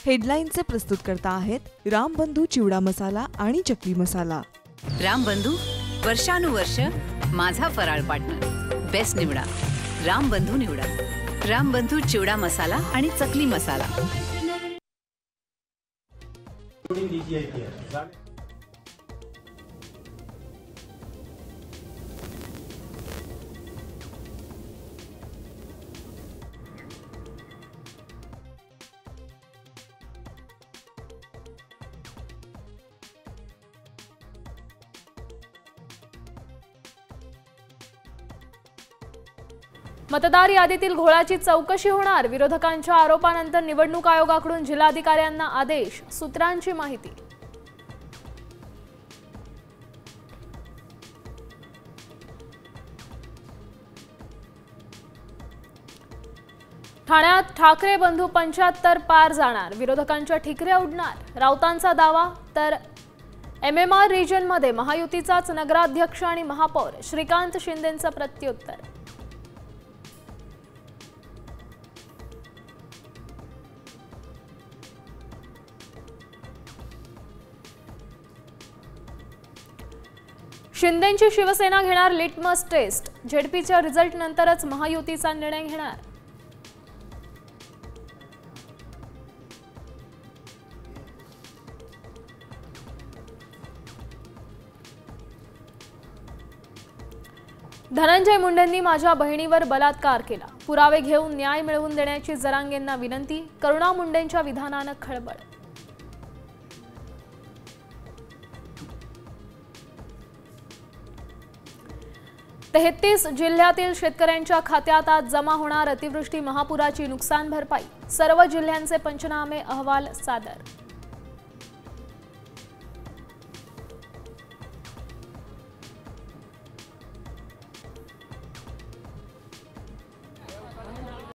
हेडलाईनचे प्रस्तुतकर्ता आहेत रामबंधू चिवडा मसाला आणि चकली मसाला। रामबंधू वर्षानुवर्ष माझा फराळ पार्टनर। बेस्ट निवडा, रामबंधू निवडा। रामबंधू चिवडा मसाला आणि चकली मसाला। मतदार यादीतील घोळाची चौकशी होणार। विरोधकांच्या आरोपानंतर निवडणूक आयोगाकडून जिल्हाधिकाऱ्यांना आदेश। सूत्रांची माहिती। ठाण्यात ठाकरे बंधू 75 पार जाणार। विरोधकांच्या ठिकऱ्या उडणार। राऊतांचा दावा तर MMR रिजन मध्ये महायुतीचाच नगराध्यक्ष आणि महापौर। श्रीकांत शिंदेंचं प्रत्युत्तर। शिंदेंची शिवसेना घेणार लिटमस टेस्ट। झेडपीच्या रिझल्ट नंतरच महायुतीचा निर्णय घेणार। धनंजय मुंडेंनी माझ्या बहिणीवर बलात्कार केला। पुरावे घेऊन न्याय मिळवून देण्याची जरांगेंना विनंती। करुणा मुंडेंच्या विधानानं खळबळ। 33 जिल्ह्यातील शेतकऱ्यांच्या खात्यात आज जमा होणार अतिवृष्टी महापुराची नुकसान भरपाई। सर्व जिल्ह्यांचे पंचनामे अहवाल सादर।